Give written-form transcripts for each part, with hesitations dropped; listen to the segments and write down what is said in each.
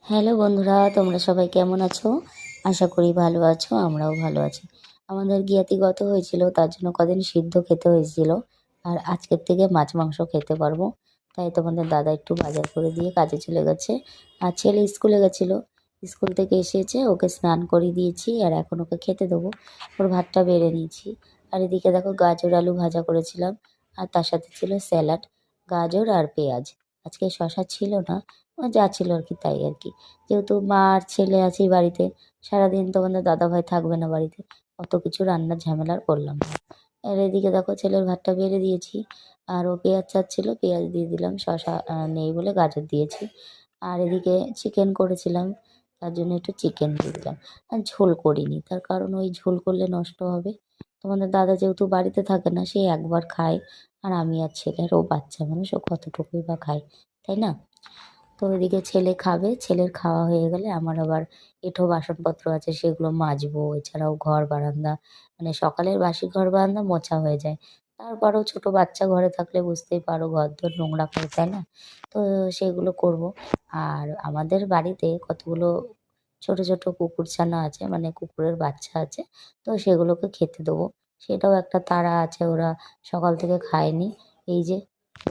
Hello বন্ধুরা, তোমরা সবাই কেমন আছো? আশা করি ভালো আছো, আমরাও ভালো আছি। আমাদের জ্ঞাতিগত হয়েছিল, তার জন্য কদিন সিদ্ধ খেতে হয়েছিল। আর আজকের থেকে মাছ মাংস খেতে পারবো। তাই তোমাদের দাদা একটু বাজার করে দিয়ে কাজে চলে গেছে। আর ছেলে স্কুলে গেছিলো, স্কুল থেকে এসেছে, ওকে স্নান করিয়ে দিয়েছি আর এখন ওকে খেতে দেবো। ওর ভাতটা বেড়ে নিয়েছি। আর এদিকে দেখো গাজর আলু ভাজা করেছিলাম, আর তার সাথে ছিল স্যালাড, গাজর আর পেঁয়াজ। আজকে শশা ছিল না, যা ছিল আর কি তাই আর কি। যেহেতু মা আর ছেলে আছি বাড়িতে, সারাদিন তোমাদের দাদাভাই থাকবে না বাড়িতে, অত কিছু রান্নার ঝামেলা আর করলাম না। আর এদিকে দেখো ছেলের ভাতটা বেড়ে দিয়েছি, আর ও পেঁয়াজ চাচ্ছিল, পেঁয়াজ দিয়ে দিলাম, শশা নেই বলে গাজর দিয়েছি। আর এদিকে চিকেন করেছিলাম, তার জন্য একটু চিকেন দিয়ে দিলাম। আর ঝোল করিনি, তার কারণ ওই ঝোল করলে নষ্ট হবে। তোমাদের দাদা যেহেতু বাড়িতে থাকে না, সে একবার খায়, আর আমি আর ছেলে, আর ও বাচ্চা মানুষ, ও কতটুকুই বা খায়, তাই না? তো ওইদিকে ছেলে খাবে, ছেলের খাওয়া হয়ে গেলে আমার আবার এঁঠো বাসনপত্র আছে, সেগুলো মাজবো। এছাড়াও ঘর বারান্দা, মানে সকালের বাসি ঘর বারান্দা মোছা হয়ে যায়। তারপরেও ছোট বাচ্চা ঘরে থাকলে বুঝতেই পারো, ঘরদোর নোংরা করে, তাই না? তো সেগুলো করব। আর আমাদের বাড়িতে কতগুলো ছোট ছোট কুকুরছানা আছে, মানে কুকুরের বাচ্চা আছে, তো সেগুলোকে খেতে দেবো। সেটাও একটা তাড়া আছে, ওরা সকাল থেকে খায়নি। এই যে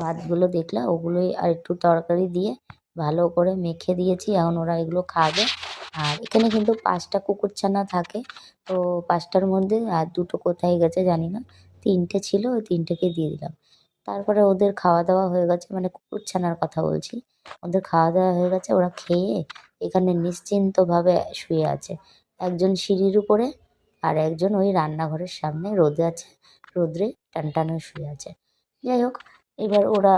ভাতগুলো দেখলা, ওগুলোই আর একটু তরকারি দিয়ে ভালো করে মেখে দিয়েছি, এখন ওরা এগুলো খাবে। আর এখানে কিন্তু ৫টা কুকুরছানা থাকে, তো ৫টার মধ্যে আর ২টো কোথায় গেছে জানি না। ৩টে ছিল, ওই ৩টেকে দিয়ে দিলাম। তারপরে ওদের খাওয়া দাওয়া হয়ে গেছে, মানে কুকুরছানার কথা বলছি। ওদের খাওয়া দাওয়া হয়ে গেছে, ওরা খেয়ে এখানে নিশ্চিন্তভাবে শুয়ে আছে। একজন সিঁড়ির উপরে, আর একজন ওই রান্নাঘরের সামনে রোদে আছে, রোদ্রে টানটানে শুয়ে আছে। যাই হোক, এবার ওরা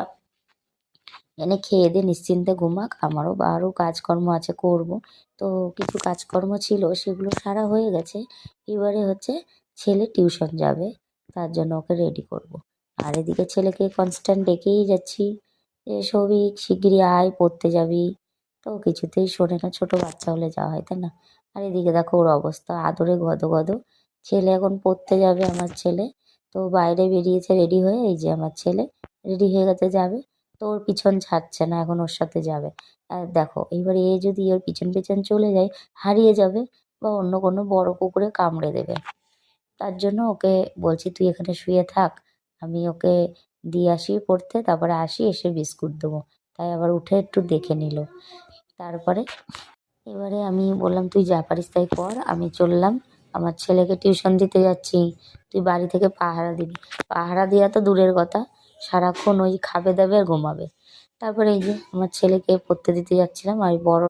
এনে খেয়ে দিয়ে নিশ্চিন্তে ঘুমাক, আমারও আরও কাজকর্ম আছে, করব। তো কিছু কাজকর্ম ছিল, সেগুলো সারা হয়ে গেছে। এবারে হচ্ছে ছেলে টিউশন যাবে, তার জন্য ওকে রেডি করব। আর এদিকে ছেলেকে কনস্ট্যান্ট ডেকেই যাচ্ছি যে সৌভিক শিগগিরই আয়, পড়তে যাবি। তো কিছুতেই শোনে না, ছোট বাচ্চা হলে যাওয়া হয়, তাই না? আর এদিকে দেখো ওর অবস্থা, আদরে গদ গদ। ছেলে এখন পড়তে যাবে, আমার ছেলে। তো বাইরে বেরিয়েছে রেডি হয়ে, এই যে আমার ছেলে রেডি হয়ে গেছে, যাবে। তো ওর পিছন ছাড়ছে না, এখন ওর সাথে যাবে। আর দেখো এইবারে এ যদি ওর পিছন পিছন চলে যায়, হারিয়ে যাবে, বা অন্য কোনো বড় কুকুরে কামড়ে দেবে। তার জন্য ওকে বলছি তুই এখানে শুয়ে থাক, আমি ওকে দিয়ে আসি পড়তে, তারপরে আসি, এসে বিস্কুট দেবো। তাই আবার উঠে একটু দেখে নিল। তারপরে এবারে আমি বললাম তুই যা পারিস তাই কর, আমি চললাম। আমার ছেলেকে টিউশন দিতে যাচ্ছি, তুই বাড়ি থেকে পাহারা দিবি। পাহারা দেওয়া তো দূরের কথা, সারাক্ষণ ওই খাবে দাবে আর ঘুমাবে। তারপরে এই যে আমার ছেলেকে পড়তে দিতে যাচ্ছিলাম, আর বড়